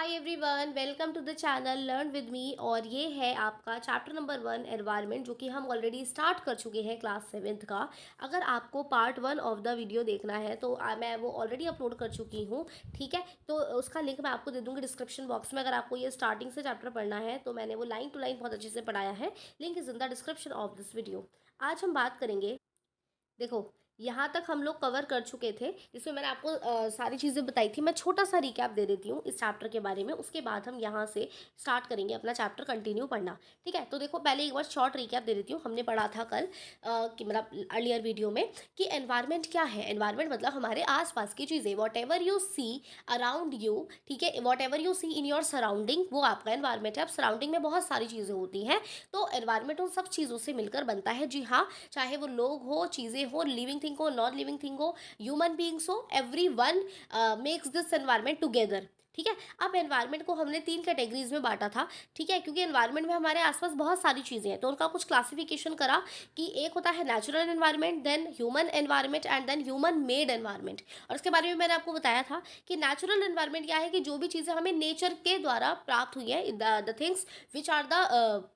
Hi everyone, welcome to the channel learn with me. और ये है आपका चैप्टर नंबर 1 एनवायरनमेंट, जो कि हम ऑलरेडी स्टार्ट कर चुके हैं क्लास 7th का। अगर आपको पार्ट 1 ऑफ द वीडियो देखना है तो मैं वो ऑलरेडी अपलोड कर चुकी हूँ। ठीक है, तो उसका लिंक मैं आपको दे दूँगी डिस्क्रिप्शन बॉक्स में। अगर आपको ये स्टार्टिंग से चैप्टर पढ़ना है तो मैंने वो लाइन टू लाइन बहुत अच्छे से पढ़ाया है। Link is in the description of this video. आज हम बात करेंगे, देखो यहाँ तक हम लोग कवर कर चुके थे, जिसमें मैंने आपको सारी चीज़ें बताई थी। मैं छोटा सा रिकैप दे देती हूँ इस चैप्टर के बारे में, उसके बाद हम यहाँ से स्टार्ट करेंगे अपना चैप्टर कंटिन्यू पढ़ना। ठीक है, तो देखो पहले एक बार शॉर्ट रिकैप दे देती हूँ। हमने पढ़ा था कल कि मतलब अर्लियर वीडियो में कि एनवायरनमेंट क्या है। एनवायरनमेंट मतलब हमारे आसपास की चीज़ें, whatever you see around you. ठीक है, whatever you see in your surrounding, वो आपका एनवायरनमेंट है। अब सराउंडिंग में बहुत सारी चीज़ें होती हैं, तो एनवायरनमेंट उन सब चीज़ों से मिलकर बनता है। जी हाँ, चाहे वो लोग हो, चीज़ें हो, लिविंग थिंग हो, नॉन लिविंग थिंग हो, ह्यूमन बींग्स हो, every one makes this environment together. ठीक है, अब एनवायरनमेंट को हमने 3 कैटेगरीज में बांटा था। ठीक है, क्योंकि एनवायरनमेंट में हमारे आसपास बहुत सारी चीज़ें हैं, तो उनका कुछ क्लासिफिकेशन करा कि एक होता है natural environment, then human environment and then human made environment. और इसके बारे में मैंने आपको बताया था कि नेचुरल एनवायरनमेंट क्या है, कि जो भी चीज़ें हमें नेचर के द्वारा प्राप्त हुई है, the things which are the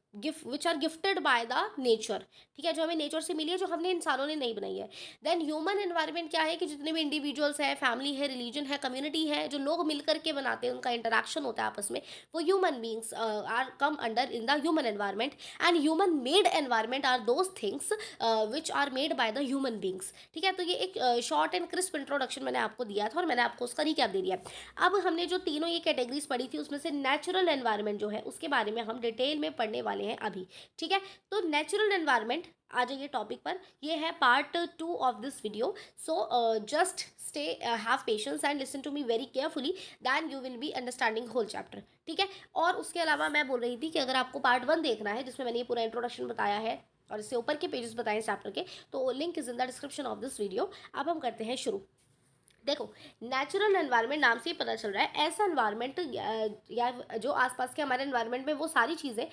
which are gifted by the nature. ठीक है, जो हमें नेचर से मिली है, जो हमने इंसानों ने नहीं बनाई है। देन ह्यूमन एनवायरनमेंट क्या है, कि जितने भी इंडिविजुअल्स हैं, फैमिली है, रिलीजन है, कम्युनिटी है, जो लोग मिलकर के बनाते हैं, उनका इंटरेक्शन होता है आपस में, वो human beings are come under in the human environment. And human made environment are those things which are made by the human beings. ठीक है, तो ये एक शॉर्ट एंड क्रिस्प इंट्रोडक्शन मैंने आपको दिया था और मैंने आपको उसका रिकैप दे दिया। अब हमने जो तीनों ये कैटेगरीज पढ़ी थी, उसमें से नेचुरल एनवायरनमेंट जो है, उसके बारे में हम डिटेल में पढ़ने वाले हैं अभी। ठीक है, तो नेचुरल एनवायरनमेंट आ जाइए टॉपिक पर। ये है part 2 of this video. So just stay, have patience and listen to me very carefully, than you will be understanding whole chapter. ठीक है, और उसके अलावा मैं बोल रही थी कि अगर आपको पार्ट 1 देखना है, जिसमें मैंने ये पूरा इंट्रोडक्शन बताया है और इससे ऊपर के पेजेस बताए हैं चैप्टर के, तो link is in the description of this video. अब हम करते हैं शुरू। देखो, नेचुरल एनवायरनमेंट नाम से ही पता चल रहा है, ऐसा एनवायरनमेंट या जो आसपास के हमारे एनवायरनमेंट में वो सारी चीज़ें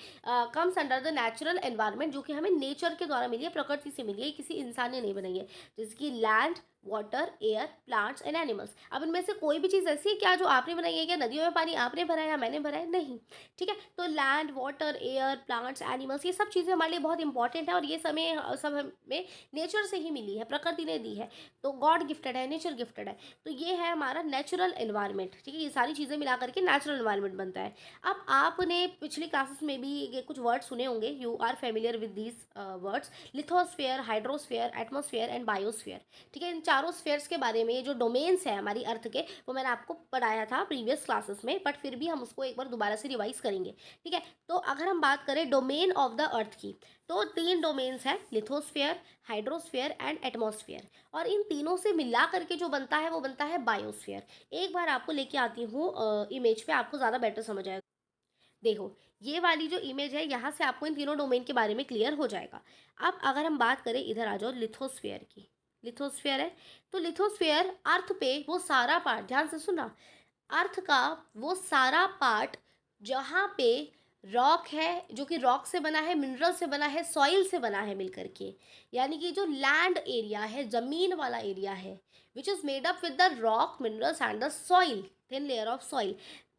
comes under the natural environment, जो कि हमें नेचर के द्वारा मिली है, प्रकृति से मिली है, किसी इंसान ने नहीं बनाई है। जैसे कि land, water, air, plants and animals. अब इनमें से कोई भी चीज़ ऐसी है क्या जो आपने बनाई है? क्या नदियों में पानी आपने भरा है या मैंने भरा है? नहीं। ठीक है, तो land, water, air, plants, animals, ये सब चीज़ें हमारे लिए बहुत इंपॉर्टेंट है, और ये सब हमें नेचर से ही मिली है, प्रकृति ने दी है। तो गॉड गिफ्टेड है, नेचर गिफ्टेड है। तो ये है हमारा नेचुरल एनवायरनमेंट। ठीक है, ये सारी चीज़ें मिला करके नेचुरल एनवायरनमेंट बनता है। अब आपने पिछली क्लासेस में भी ये कुछ वर्ड सुने होंगे, you are familiar with these words, lithosphere, hydrosphere, atmosphere and biosphere. ठीक है, इन चारों स्फेयर्स के बारे में, ये जो डोमेन्स है हमारी अर्थ के, वो मैंने आपको पढ़ाया था प्रीवियस क्लासेस में, बट फिर भी हम उसको एक बार दोबारा से रिवाइज करेंगे। ठीक है, तो अगर हम बात करें डोमेन ऑफ द अर्थ की, तो 3 डोमेन्स हैं, लिथोस्फेयर, हाइड्रोस्फेयर एंड एटमॉस्फेयर। और इन तीनों से मिला करके जो बनता है, वो बनता है बायोस्फीयर। एक बार आपको लेके आती हूँ इमेज पे, आपको ज़्यादा बेटर समझ आएगा। देखो, ये वाली जो इमेज है, यहाँ से आपको इन तीनों डोमेन के बारे में क्लियर हो जाएगा। अब अगर हम बात करें, इधर आ जाओ, लिथोस्फेयर की। लिथोस्फेयर है, तो लिथोस्फेयर अर्थ पे वो सारा पार्ट, ध्यान से सुना, अर्थ का वो सारा पार्ट जहाँ पे रॉक है, जो कि रॉक से बना है, मिनरल से बना है, सॉइल से बना है मिलकर के, यानी कि जो लैंड एरिया है, ज़मीन वाला एरिया है, which is made up with the rock, minerals and the soil, thin layer of soil,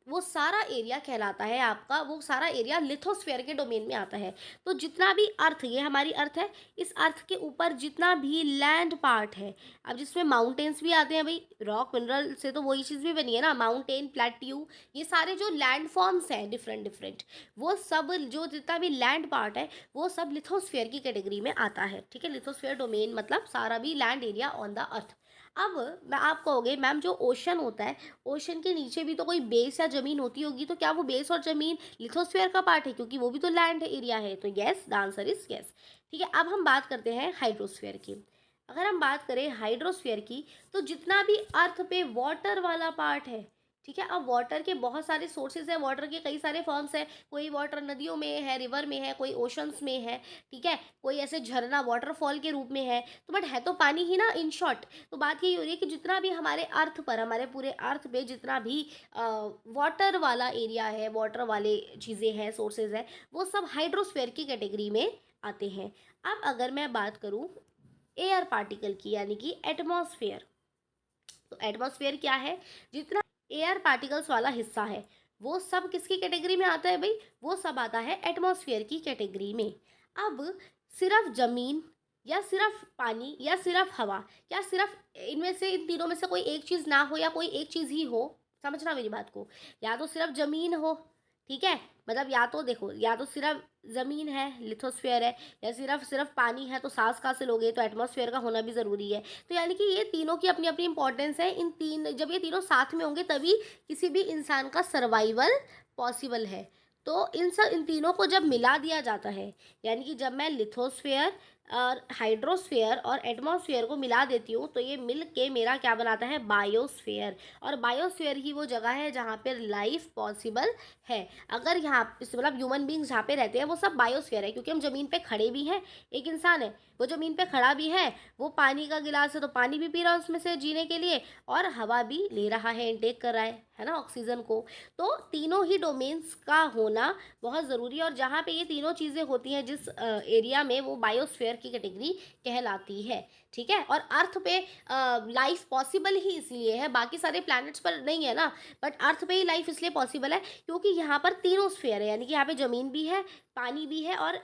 वो सारा एरिया कहलाता है आपका, वो सारा एरिया लिथोस्फेयर के डोमेन में आता है। तो जितना भी अर्थ, ये हमारी अर्थ है, इस अर्थ के ऊपर जितना भी लैंड पार्ट है, अब जिसमें माउंटेन्स भी आते हैं, भाई रॉक मिनरल से तो वही चीज़ भी बनी है ना, माउंटेन, प्लेट्यू, ये सारे जो लैंड फॉर्म्स हैं डिफरेंट डिफरेंट, वो सब, जो जितना भी लैंड पार्ट है, वो सब लिथोस्फेयर की कैटेगरी में आता है। ठीक है, लिथोस्फेयर डोमेन मतलब सारा भी land area on the earth. अब मैं आप कहोगे मैम, जो ओशन होता है, ओशन के नीचे भी तो कोई बेस या ज़मीन होती होगी, तो क्या वो बेस और ज़मीन लिथोस्फेयर का पार्ट है? क्योंकि वो भी तो लैंड एरिया है। तो yes, the answer is yes. ठीक है, अब हम बात करते हैं हाइड्रोस्फेयर की। अगर हम बात करें हाइड्रोस्फेयर की, तो जितना भी अर्थ पे वाटर वाला पार्ट है, ठीक है, अब वाटर के बहुत सारे सोर्सेज हैं, वाटर के कई सारे फॉर्म्स हैं, कोई वाटर नदियों में है, रिवर में है, कोई ओशंस में है, ठीक है, कोई ऐसे झरना वाटरफॉल के रूप में है, तो बट है तो पानी ही ना, इन शॉर्ट। तो बात यही हो रही है कि जितना भी हमारे अर्थ पर, हमारे पूरे अर्थ पे जितना भी वाटर वाला एरिया है, वाटर वाले चीज़ें हैं, सोर्सेज हैं, वो सब हाइड्रोस्फेयर की कैटेगरी में आते हैं। अब अगर मैं बात करूँ एयर पार्टिकल की, यानी कि एटमॉस्फेयर, तो एटमॉस्फेयर क्या है? जितना एयर पार्टिकल्स वाला हिस्सा है, वो सब किसकी कैटेगरी में आता है भाई? वो सब आता है एटमॉस्फेयर की कैटेगरी में। अब सिर्फ ज़मीन या सिर्फ पानी या सिर्फ हवा या सिर्फ इनमें से, इन तीनों में से कोई एक चीज़ ना हो या कोई एक चीज़ ही हो, समझना मेरी बात को। या तो सिर्फ ज़मीन हो, ठीक है? मतलब या तो देखो, या तो सिर्फ ज़मीन है, लिथोस्फीयर है, या सिर्फ सिर्फ पानी है तो सांस कहाँ से लोगे, तो एटमॉस्फेयर का होना भी ज़रूरी है। तो यानी कि ये तीनों की अपनी अपनी इंपॉर्टेंस है। इन तीन, जब ये तीनों साथ में होंगे तभी किसी भी इंसान का सर्वाइवल पॉसिबल है। तो इन तीनों को जब मिला दिया जाता है, यानी कि जब मैं लिथोस्फेयर और हाइड्रोस्फेयर और एटमॉस्फेयर को मिला देती हूँ, तो ये मिल के मेरा क्या बनाता है? बायोस्फेयर। और बायोस्फेयर ही वो जगह है जहाँ पर लाइफ पॉसिबल है। अगर यहाँ मतलब ह्यूमन बींग्स जहाँ पे रहते हैं वो सब बायोस्फीयर है, क्योंकि हम ज़मीन पे खड़े भी हैं। एक इंसान है, वो ज़मीन पे खड़ा भी है, वो पानी का गिलास है तो पानी भी पी रहा है उसमें से जीने के लिए, और हवा भी ले रहा है, इनटेक कर रहा है ना, ऑक्सीजन को। तो तीनों ही डोमेन्स का होना बहुत ज़रूरी है, और जहाँ पे ये तीनों चीज़ें होती हैं जिस एरिया में, वो बायोस्फीयर की कैटेगरी कहलाती है। ठीक है? और अर्थ पे लाइफ पॉसिबल ही इसलिए है, बाकी सारे प्लैनेट्स पर नहीं है ना, बट अर्थ पे ही लाइफ इसलिए पॉसिबल है क्योंकि यहाँ पर तीनों स्फीयर है, यानी कि यहाँ पे ज़मीन भी है, पानी भी है और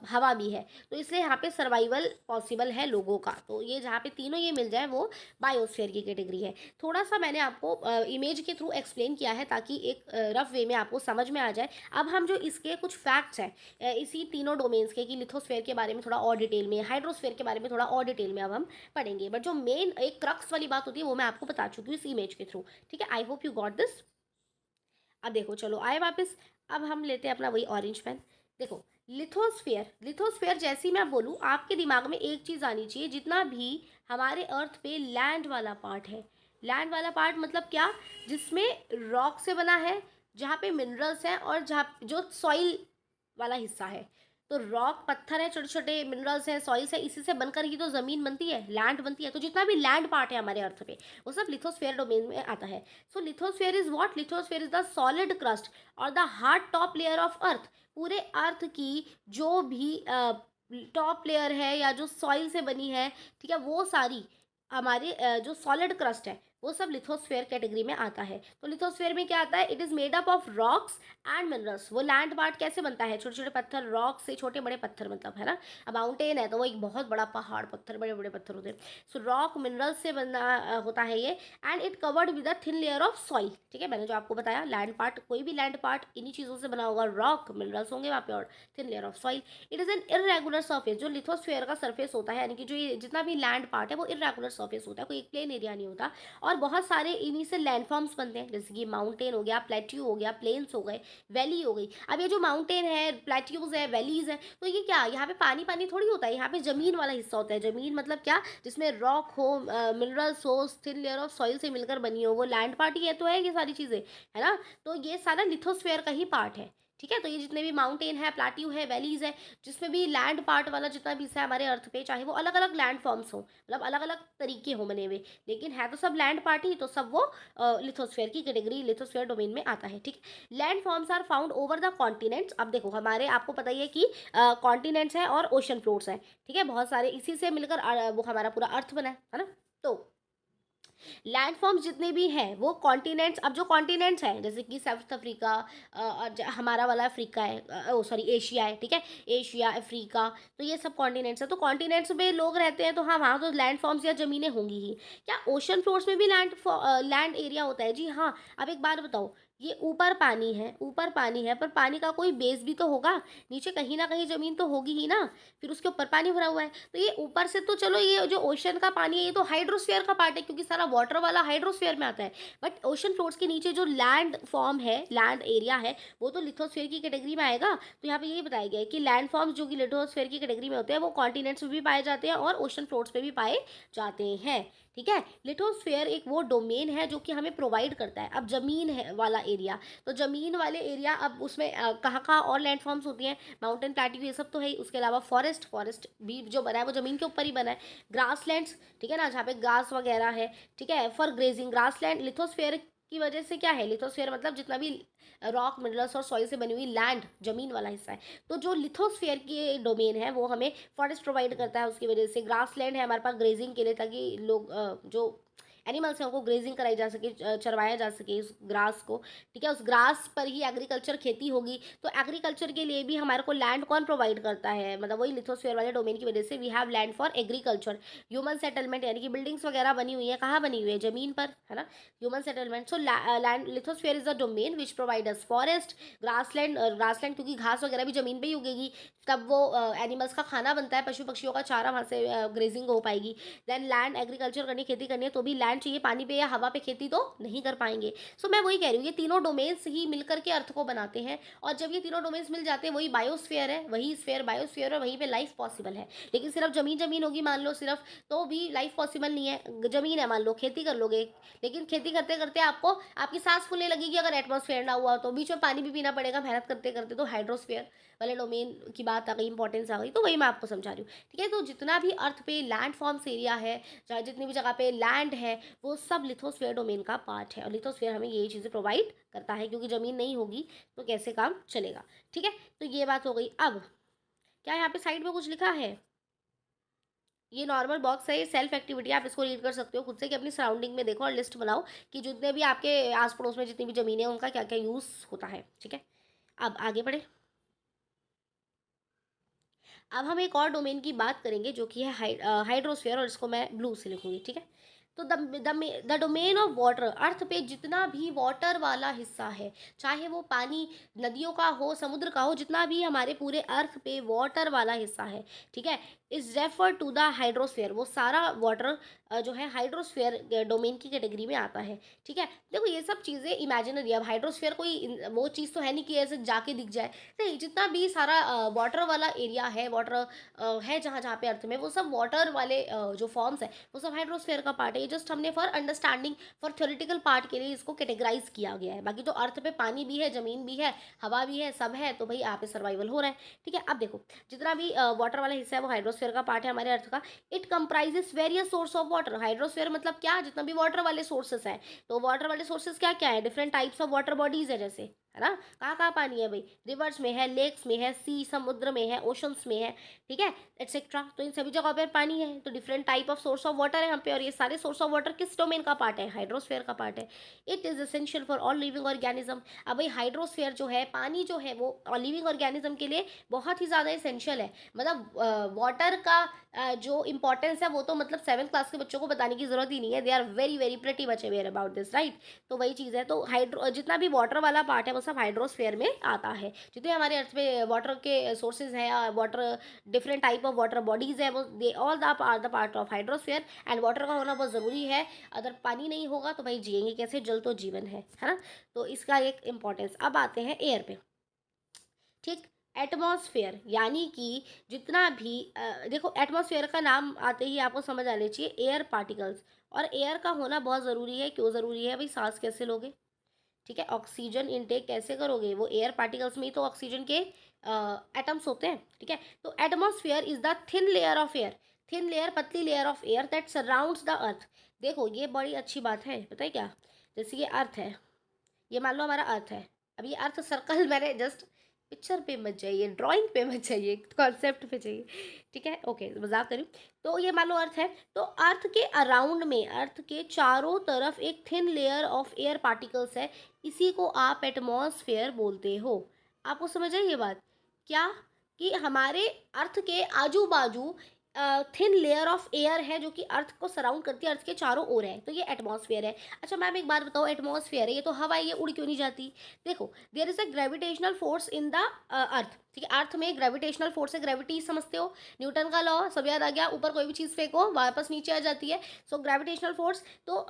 हवा भी है। तो इसलिए यहाँ पे सर्वाइवल पॉसिबल है लोगों का। तो ये जहाँ पे तीनों ये मिल जाए वो बायोस्फीयर की कैटेगरी है। थोड़ा सा मैंने आपको इमेज के थ्रू एक्सप्लेन किया है ताकि एक रफ वे में आपको समझ में आ जाए। अब हम जो इसके कुछ फैक्ट्स हैं इसी तीनों डोमेन्स के, कि लिथोस्फीयर के बारे में थोड़ा और डिटेल में, हाइड्रोस्फीयर के बारे में थोड़ा और डिटेल में अब हम पढ़ेंगे। बट जो मेन एक क्रक्स वाली बात होती है वो मैं आपको बता चुकी हूँ इस इमेज के थ्रू। ठीक है? I hope you got this. अब देखो, चलो आए वापस। अब हम लेते हैं अपना वही ऑरेंज पेन। देखो, लिथोस्फीयर जैसे ही मैं बोलूँ आपके दिमाग में एक चीज़ आनी चाहिए, जितना भी हमारे अर्थ पे लैंड वाला पार्ट है, लैंड वाला पार्ट मतलब क्या? जिसमें रॉक से बना है, जहाँ पे मिनरल्स हैं, और जहाँ जो सॉइल वाला हिस्सा है। तो रॉक पत्थर है, छोटे छोटे मिनरल्स हैं, सॉइल्स है, इसी से बनकर ही तो ज़मीन बनती है, लैंड बनती है। तो जितना भी लैंड पार्ट है हमारे अर्थ पे वो सब लिथोस्फीयर डोमेन में आता है। So lithosphere is what? Lithosphere is the solid crust और the hard top layer of earth. पूरे अर्थ की जो भी टॉप लेयर है या जो सॉइल से बनी है, ठीक है, वो सारी हमारे जो सॉलिड क्रस्ट है वो सब लिथोस्फीयर कैटेगरी में आता है। तो लिथोस्फीयर में क्या आता है? It is made up of rocks and minerals. वो लैंड पार्ट कैसे बनता है? छोटे छोटे पत्थर, रॉक से छोटे बड़े पत्थर, मतलब है ना। अब माउंटेन है तो वो एक बहुत बड़ा पहाड़, पत्थर, बड़े बड़े पत्थर होते हैं। सो रॉक मिनरल्स से बना होता है ये, and it covered with a thin layer of soil. ठीक है, मैंने जो आपको बताया, लैंड पार्ट, कोई भी लैंड पार्ट इन्हीं चीज़ों से बना होगा, रॉक, मिनरल्स होंगे वहाँ पे और thin layer of soil. It is an irregular surface. जो लिथोस्फीयर का सर्फेस होता है, यानी कि जो ये जितना भी लैंड पार्ट है वो इरेगुलर सर्फेस होता है, कोई एक प्लेन एरिया नहीं होता। और बहुत सारे इन्हीं से लैंडफॉर्म्स बनते हैं, जैसे कि माउंटेन हो गया, प्लेट्यू हो गया, प्लेन्स हो गए, वैली हो गई। अब ये जो माउंटेन है, प्लेट्यूज है, वैलीज है, तो ये क्या, यहाँ पे पानी पानी थोड़ी होता है, यहाँ पे जमीन वाला हिस्सा होता है। जमीन मतलब क्या? जिसमें रॉक हो, मिनरल्स हो, थिन लेयर ऑफ सॉइल से मिलकर बनी हो, वो लैंड पार्ट ही है, तो है ये सारी चीज़ें, है ना। तो ये सारा लिथोस्फीयर का ही पार्ट है। ठीक है? तो ये जितने भी माउंटेन है, प्लाट्यू है, वैलीज है, जिसमें भी लैंड पार्ट वाला जितना भी हिस्सा है हमारे अर्थ पे, चाहे वो अलग अलग लैंड फॉर्म्स हो, मतलब अलग अलग तरीके हो बने हुए, लेकिन है तो सब लैंड पार्ट ही, तो सब वो लिथोस्फीयर की कैटेगरी, लिथोस्फीयर डोमेन में आता है। ठीक है? Land forms are found over the continents. अब देखो, हमारे आपको पता ही है कि कॉन्टिनेंट्स हैं और ओशन फ्लोर्स हैं। ठीक है? बहुत सारे इसी से मिलकर वो हमारा पूरा अर्थ बना है ना। तो लैंड फॉर्म्स जितने भी हैं वो कॉन्टिनेंट्स, अब जो कॉन्टिनेंट्स हैं जैसे कि साउथ अफ्रीका, हमारा वाला अफ्रीका है, ओ सॉरी एशिया है, ठीक है, एशिया, अफ्रीका, तो ये सब कॉन्टिनेंट्स है। तो कॉन्टिनेंट्स में लोग रहते हैं, तो हाँ, वहाँ तो लैंड फॉर्म्स या ज़मीनें होंगी ही। क्या ओशन फ्लोर्स में भी लैंड एरिया होता है? जी हाँ। अब एक बात बताओ, ये ऊपर पानी है, ऊपर पानी है, पर पानी का कोई बेस भी तो होगा, नीचे कहीं ना कहीं ज़मीन तो होगी ही ना, फिर उसके ऊपर पानी भरा हुआ है। तो ये ऊपर से तो चलो, ये जो ओशन का पानी है ये तो हाइड्रोस्फीयर का पार्ट है, क्योंकि सारा वाटर वाला हाइड्रोस्फीयर में आता है। बट ओशन फ्लोर्स के नीचे जो लैंड फॉर्म है, लैंड एरिया है, वो तो लिथोस्फीयर की कैटेगरी में आएगा। तो यहाँ पे यही बताया गया है कि लैंड फॉर्म्स जो कि लिथोस्फीयर की कैटेगरी में होते हैं वो कॉन्टिनेंट्स में भी पाए जाते हैं और ओशन फ्लोर्स पे भी पाए जाते हैं। ठीक है? लिथोस्फीयर एक वो डोमेन है जो कि हमें प्रोवाइड करता है। अब ज़मीन है वाला एरिया, तो ज़मीन वाले एरिया, अब उसमें कहाँ कहाँ और लैंड फॉर्म्स होती हैं? माउंटेन, प्लेट्यू, ये सब तो है ही। उसके अलावा फॉरेस्ट भी जो बना है वो ज़मीन के ऊपर ही बना है। ग्रासलैंड्स, ठीक है ना, जहाँ पे घास वगैरह है, ठीक है, फॉर ग्रेजिंग। ग्रासलैंड लिथोस्फीयर की वजह से क्या है? लिथोस्फीयर मतलब जितना भी रॉक, मिनरल्स और सॉइल से बनी हुई लैंड, जमीन वाला हिस्सा है। तो जो लिथोस्फीयर की डोमेन है वो हमें फॉरेस्ट प्रोवाइड करता है, उसकी वजह से ग्रास लैंड है हमारे पास ग्रेजिंग के लिए, ताकि लोग जो एनिमल्स हैं उनको ग्रेजिंग कराई जा सके, चरवाया जा सके उस ग्रास को, ठीक है। उस ग्रास पर ही एग्रीकल्चर खेती होगी। तो एग्रीकल्चर के लिए भी हमारे को लैंड कौन प्रोवाइड करता है, मतलब वही लिथोस्फीयर वाले डोमेन की वजह से we have land for agriculture. Human settlement यानी कि बिल्डिंग्स वगैरह बनी हुई है, कहाँ बनी हुई है, जमीन पर, है ना, human settlement. So land lithosphere is a domain which provide us forest, grassland, grassland क्योंकि घास वगैरह भी जमीन पे ही उगेगी, तब वो एनिमल्स का खाना बनता है, पशु पक्षियों का चारा वहाँ से ग्रेजिंग हो पाएगी। देन लैंड, एग्रीकल्चर करनी, खेती करनी है तो भी लैंड चाहिए, पानी पे या हवा पे खेती तो नहीं कर पाएंगे। सो मैं वही कह रही हूँ, ये तीनों डोमेन्स ही मिलकर के अर्थ को बनाते हैं, और जब ये तीनों डोमेन्स मिल जाते हैं वही बायोस्फीयर है, वही स्फीयर बायोस्फीयर है, वहीं पे लाइफ पॉसिबल है। लेकिन सिर्फ जमीन जमीन होगी मान लो सिर्फ, तो भी लाइफ पॉसिबल नहीं है। जमीन है मान लो, खेती कर लोगे, लेकिन खेती करते करते आपको आपकी सांस फूलने लगेगी अगर एटमॉस्फेयर ना हुआ तो, बीच में पानी भी पीना पड़ेगा मेहनत करते करते। तो हाइड्रोस्फीयर वाले डोमेन की बात आ गई, इंपॉर्टेंस आ गई, तो वही मैं आपको समझा रही हूँ, ठीक है। तो जितना भी अर्थ पे लैंड फॉर्म्स एरिया है, चाहे जितनी भी जगह पे लैंड है, वो सब लिथोस्फीयर डोमेन का पार्ट है, और लिथोस्फीयर हमें यही चीज़ें प्रोवाइड करता है, क्योंकि ज़मीन नहीं होगी तो कैसे काम चलेगा, ठीक है। तो ये बात हो गई। अब क्या यहाँ पे साइड में कुछ लिखा है, ये नॉर्मल बॉक्स है, ये सेल्फ एक्टिविटी, आप इसको रीड कर सकते हो खुद से कि अपनी सराउंडिंग में देखो और लिस्ट बनाओ कि जितने भी आपके आस पड़ोस में जितनी भी ज़मीनें हैं उनका क्या क्या यूज़ होता है, ठीक है। अब आगे बढ़े। अब हम एक और डोमेन की बात करेंगे जो कि है हाइड्रोस्फीयर, और इसको मैं ब्लू से लिखूंगी, ठीक है। तो द डोमेन ऑफ वाटर, अर्थ पे जितना भी वाटर वाला हिस्सा है, चाहे वो पानी नदियों का हो, समुद्र का हो, जितना भी हमारे पूरे अर्थ पे वाटर वाला हिस्सा है, ठीक है, is refer to the hydrosphere, वो सारा वाटर जो है हाइड्रोस्फीयर डोमेन की कैटेगरी में आता है, ठीक है। देखो ये सब चीज़ें इमेजिनरी, अब हाइड्रोस्फीयर कोई वो चीज़ तो है नहीं कि ऐसे जाके दिख जाए, नहीं, जितना भी सारा वाटर वाला एरिया है, वाटर है जहाँ जहाँ पे अर्थ में, वो सब वाटर वाले जो फॉर्म्स है वो सब हाइड्रोस्फीयर का पार्ट है। ये जस्ट हमने for understanding, for theoretical part के लिए इसको कैटेगराइज किया गया है। बाकी तो अर्थ पे पानी भी है, जमीन भी है, हवा भी है, सब है, तो भाई यहाँ पे सर्वाइवल हो रहा है, ठीक है। अब देखो जितना भी वाटर वाला हिस्सा है वो हाइड्रोस्फीयर का पार्ट है हमारे अर्थ का। It comprises various source of water, hydrosphere मतलब क्या, जितना भी वाटर वाले सोर्सेस है, तो वाटर वाले सोर्सेस क्या क्या है, different types of water bodies है, जैसे, है ना, कहाँ कहाँ पानी है भाई, रिवर्स में है, लेक्स में है, सी समुद्र में है, ओशंस में है, ठीक है, एटसेट्रा। तो इन सभी जगह पर पानी है, तो different type of source of water है यहाँ पे, और ये सारे सोर्स ऑफ वाटर किस डोमेन का पार्ट है, हाइड्रोस्फीयर का पार्ट है। It is essential for all living organism. अब भाई हाइड्रोस्फीयर जो है, पानी जो है, वो लिविंग ऑर्गेनिज्म के लिए बहुत ही ज़्यादा एसेंशियल है। मतलब वाटर का जो इंपॉर्टेंस है वो तो मतलब 7th क्लास के बच्चों को बताने की जरूरत ही नहीं है, they are very very pretty much aware about this, right. तो वही चीज़ है, तो हाइड्रो जितना भी वाटर वाला पार्ट है वो सब हाइड्रोस्फीयर में आता है। जितने हमारे अर्थ में वाटर के सोर्सेज हैं, water different type of water bodies है, वो they all the are the part of hydrosphere, and water का होना बहुत ज़रूरी है। अगर पानी नहीं होगा तो भाई जिएंगे कैसे, जल तो जीवन है ना। तो इसका एक इम्पॉर्टेंस। अब आते हैं एयर पे, ठीक। एटमॉस्फेयर यानी कि जितना भी देखो एटमॉस्फेयर का नाम आते ही आपको समझ आना चाहिए एयर पार्टिकल्स, और एयर का होना बहुत ज़रूरी है। क्यों ज़रूरी है भाई, सांस कैसे लोगे, ठीक है, ऑक्सीजन इनटेक कैसे करोगे, वो एयर पार्टिकल्स में ही तो ऑक्सीजन के एटम्स होते हैं, ठीक है। तो atmosphere is the thin layer of air, thin layer, पतली layer of air that surrounds the earth. देखो ये बड़ी अच्छी बात है, पता है क्या, जैसे ये अर्थ है, ये मान लो हमारा अर्थ है। अब ये अर्थ सर्कल मैंने जस्ट पिक्चर पे मत जाइए, ड्राइंग पे मत जाइए, कॉन्सेप्ट पे जाइए, ठीक है, ओके, मजाक करूँ। तो ये मान लो अर्थ है, तो अर्थ के अराउंड में, अर्थ के चारों तरफ एक thin layer of air particles है, इसी को आप एटमॉस्फेयर बोलते हो। आपको समझ आई ये बात, क्या, कि हमारे अर्थ के आजू बाजू थिन लेयर ऑफ एयर है जो कि अर्थ को सराउंड करती है, अर्थ के चारों ओर है, तो ये एटमॉस्फेयर है। अच्छा मैम एक बात बताओ, एटमॉस्फेयर है, ये तो हवा है, ये उड़ क्यों नहीं जाती। देखो there is a gravitational force in the earth, ठीक है, अर्थ में ग्रेविटेशनल फोर्स है, ग्रेविटी समझते हो, न्यूटन का लॉ सब याद आ गया, ऊपर कोई भी चीज़ फेंको वापस नीचे आ जाती है। सो ग्रेविटेशनल फोर्स, तो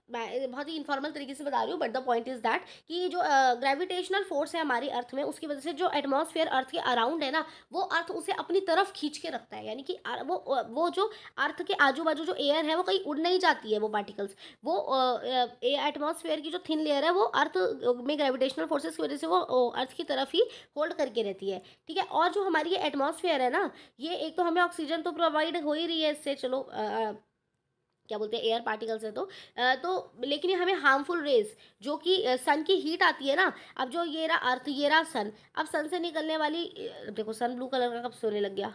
मैं बहुत ही इन्फॉर्मल तरीके से बता रही हूँ, but the point is that कि जो ग्रेविटेशनल फोर्स है हमारी अर्थ में, उसकी वजह से जो एटमॉस्फेयर अर्थ के अराउंड है ना, वो अर्थ उसे अपनी तरफ खींच के रखता है, यानी कि वो जो अर्थ के आजू बाजू जो एयर है वो कहीं उड़ नहीं जाती है, वो पार्टिकल्स, वो एटमॉस्फेयर की जो थिन लेयर है वो अर्थ में ग्रेविटेशनल फोर्सेस की वजह से वो अर्थ की तरफ ही होल्ड करके रहती है, ठीक है। और जो हमारी ये एटमॉस्फेयर है ना, ये एक तो हमें ऑक्सीजन तो प्रोवाइड हो ही रही है इससे, चलो क्या बोलते हैं एयर पार्टिकल्स है, तो लेकिन ये हमें हार्मफुल रेज जो कि सन की हीट आती है ना, अब जो ये रहा अर्थ, ये रहा सन, अब सन से निकलने वाली देखो सन ब्लू कलर का कब सोने लग गया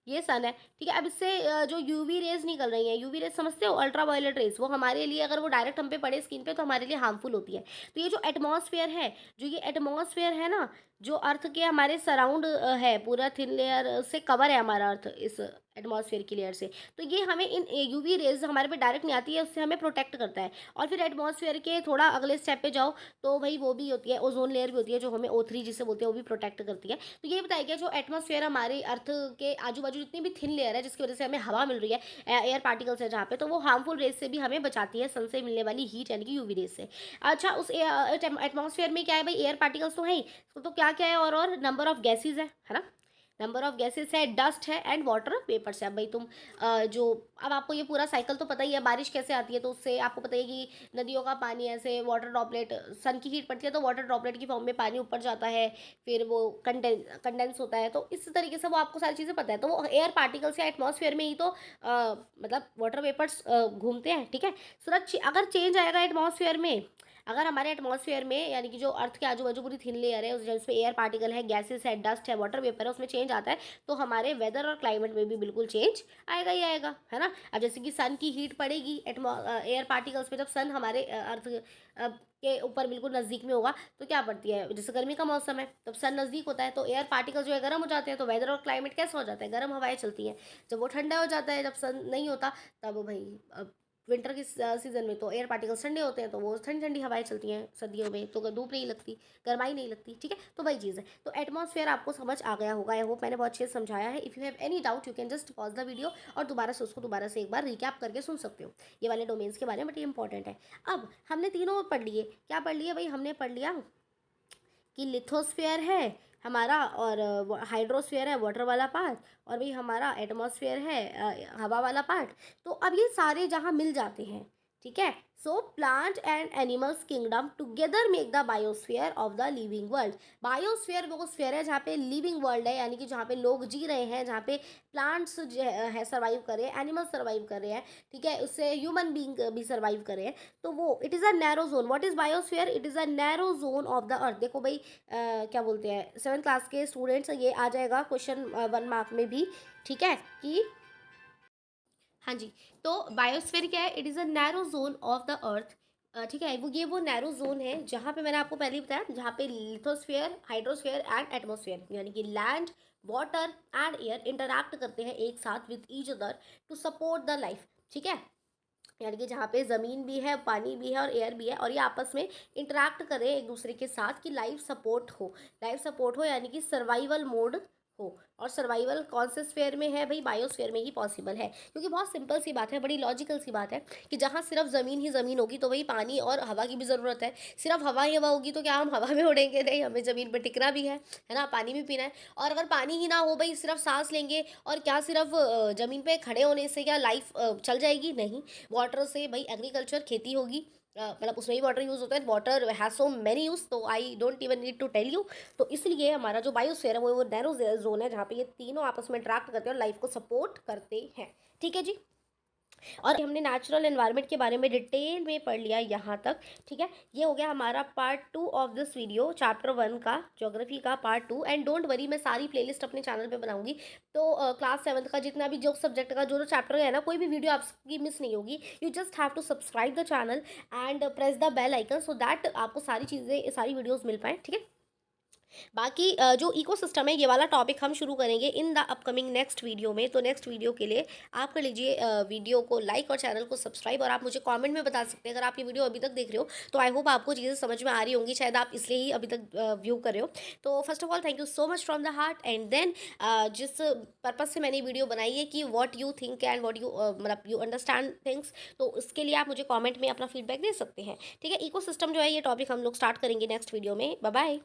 ये सन है, ठीक है। अब इससे जो यूवी रेज़ निकल रही हैं, यूवी रेज़ समझते हो? अल्ट्रा वायलेट रेज़, वो हमारे लिए अगर वो डायरेक्ट हम पे पड़े स्किन पे तो हमारे लिए हार्मफुल होती है। तो ये जो एटमॉस्फेयर है, जो ये एटमॉस्फेयर है ना, जो अर्थ के हमारे सराउंड है, पूरा थिन लेयर से कवर है हमारा अर्थ इस एटमॉस्फेयर की लेयर से। तो ये हमें इन यूवी रेज़ हमारे पे डायरेक्ट नहीं आती है, उससे हमें प्रोटेक्ट करता है। और फिर एटमॉस्फेयर के थोड़ा अगले स्टेप पे जाओ तो भई वो भी होती है, ओज़ोन लेयर भी होती है जो हमें O3 जिसे बोलते हैं, वो भी प्रोटेक्ट करती है। तो ये बताया गया जो एटमॉस्फेयर हमारे अर्थ के आजू-बाजू जितनी भी थिन लेयर है जिसकी वजह से हमें हवा मिल रही है, एयर पार्टिकल्स है जहाँ पे, तो वो हार्मफुल रेज़ से भी हमें बचाती है, सन से मिलने वाली हीट यानी कि यूवी रेज़ से। अच्छा, उस एटमॉस्फेयर में क्या है भाई, एयर पार्टिकल्स तो हैं ही, तो क्या-क्या है, और नंबर ऑफ गैसेज़ है ना? नंबर ऑफ गैसेस है, डस्ट है एंड वाटर वेपर्स है। अब भाई तुम जो अब आपको ये पूरा साइकिल तो पता ही है, बारिश कैसे आती है, तो उससे आपको पता है कि नदियों का पानी ऐसे वाटर ड्रॉपलेट, सन की हीट पड़ती है तो वाटर ड्रॉपलेट की फॉर्म में पानी ऊपर जाता है, फिर वो कंडेंस होता है, तो इस तरीके से वो आपको सारी चीज़ें पता है। तो वो एयर पार्टिकल्स या एटमॉस्फेयर में ही तो मतलब वाटर वेपर्स घूमते हैं, ठीक है। सुरक्षित अगर चेंज आएगा एटमॉस्फेयर में, अगर हमारे एटमॉस्फेयर में यानी कि जो अर्थ के आजू बाजू पूरी थिन लेयर है, उस जिसमें एयर पार्टिकल है, गैसेस है, डस्ट है, वाटर वेपर है, उसमें चेंज आता है, तो हमारे वेदर और क्लाइमेट में भी बिल्कुल चेंज आएगा ही आएगा, है ना। अब जैसे कि सन की हीट पड़ेगी एयर पार्टिकल्स पे, जब सन हमारे अर्थ के ऊपर बिल्कुल नज़दीक में होगा तो क्या पड़ती है, जैसे गर्मी का मौसम है तब सन नज़दीक होता है तो एयर पार्टिकल्स जो है गर्म हो जाते हैं, तो वेदर और क्लाइमेट कैसा हो जाता है, गर्म हवाएं चलती हैं। जब वो ठंडा हो जाता है, जब सन नहीं होता, तब भाई विंटर के सीज़न में तो एयर पार्टिकल्स ठंडे होते हैं, तो वो ठंडी ठंडी हवाएं चलती हैं, सर्दियों में तो धूप नहीं लगती, गर्माई नहीं लगती, ठीक है। तो वही चीज़ है, तो एटमॉस्फेयर आपको समझ आ गया होगा, आई होप मैंने बहुत अच्छे से समझाया है। If you have any doubt you can just pause the video और दोबारा से एक बार रिकैप करके सुन सकते हो ये वाले डोमेन्स के बारे में, बट ये इंपॉर्टेंट है। अब हमने तीनों पढ़ लिए, क्या पढ़ लिए भाई, हमने पढ़ लिया कि लिथोस्फेयर है हमारा, और हाइड्रोस्फेयर है वाटर वाला पार्ट, और भाई हमारा एटमॉस्फेयर है हवा वाला पार्ट। तो अब ये सारे जहाँ मिल जाते हैं, ठीक है, so plant and animals kingdom together make the biosphere of the living world. Biosphere वो स्फेयर है जहाँ पे लिविंग वर्ल्ड है, यानी कि जहाँ पे लोग जी रहे हैं, जहाँ पे प्लांट्स है सर्वाइव कर रहे हैं, एनिमल्स सर्वाइव कर रहे हैं, ठीक है, उससे ह्यूमन बींग भी सर्वाइव कर रहे हैं। तो वो it is a narrow zone. What is biosphere? It is a narrow zone of the earth. देखो भाई क्या बोलते हैं 7th क्लास के स्टूडेंट्स, ये आ जाएगा क्वेश्चन 1 मार्क में भी, ठीक है, कि हाँ जी, तो बायोस्फीयर क्या है? It is a narrow zone of the earth, ठीक है। वो नैरो जोन है जहाँ पे मैंने आपको पहले ही बताया, जहाँ पे लिथोस्फेयर, हाइड्रोस्फेयर एंड एटमॉस्फेयर यानी कि land, water and air interact करते हैं एक साथ with each other to support the life, ठीक है। यानी कि जहाँ पे ज़मीन भी है, पानी भी है और एयर भी है, और ये आपस में इंटरैक्ट करें एक दूसरे के साथ कि लाइफ सपोर्ट हो यानी कि सर्वाइवल मोड हो। और सर्वाइवल कौन से स्फेयर में है भाई? बायोस्फेयर में ही पॉसिबल है, क्योंकि बहुत सिंपल सी बात है, बड़ी लॉजिकल सी बात है कि जहाँ सिर्फ ज़मीन ही ज़मीन होगी तो वही पानी और हवा की भी ज़रूरत है। सिर्फ हवा ही हवा होगी तो क्या हम हवा में उड़ेंगे? नहीं, हमें ज़मीन पर टिकना भी है ना, पानी भी पीना है। और अगर पानी ही ना हो भाई, सिर्फ सांस लेंगे और क्या सिर्फ ज़मीन पे खड़े होने से क्या लाइफ चल जाएगी? नहीं, वाटर से भाई एग्रीकल्चर, खेती होगी, मतलब उसमें भी वाटर यूज़ होता है, water has so many use, तो I don't even need to tell you. तो इसलिए हमारा जो बायोस्फीयर है वो नैरो जोन है जहाँ पे ये तीनों आपस में इंटरेक्ट करते हैं और लाइफ को सपोर्ट करते हैं, ठीक है जी। और हमने नेचुरल एनवायरनमेंट के बारे में डिटेल में पढ़ लिया यहाँ तक, ठीक है। ये हो गया हमारा part 2 of this video, chapter 1 का, ज्योग्राफी का पार्ट 2। एंड डोंट वरी, मैं सारी प्लेलिस्ट अपने चैनल पे बनाऊंगी, तो क्लास 7th का जितना भी जो सब्जेक्ट का जो चैप्टर है ना, कोई भी वीडियो आपकी मिस नहीं होगी। You just have to subscribe the channel and press the bell icon so that आपको सारी चीज़ें, सारी वीडियोज़ मिल पाएँ, ठीक है। बाकी जो इकोसिस्टम है, ये वाला टॉपिक हम शुरू करेंगे in the upcoming next video में। तो नेक्स्ट वीडियो के लिए आप कर लीजिए वीडियो को लाइक और चैनल को सब्सक्राइब, और आप मुझे कमेंट में बता सकते हैं अगर आप ये वीडियो अभी तक देख रहे हो तो आई होप आपको चीज़ें समझ में आ रही होंगी, शायद आप इसलिए ही अभी तक व्यू कर रहे हो। तो first of all thank you so much from the heart. And then जिस पर्पज़ से मैंने वीडियो बनाई है कि what you think and what you मतलब यू अंडरस्टैंड थिंग्स, तो उसके लिए आप मुझे कॉमेंट में अपना फीडबैक दे सकते हैं, ठीक है। इकोसिस्टम जो है ये टॉपिक हम लोग स्टार्ट करेंगे नेक्स्ट वीडियो में। Bye bye.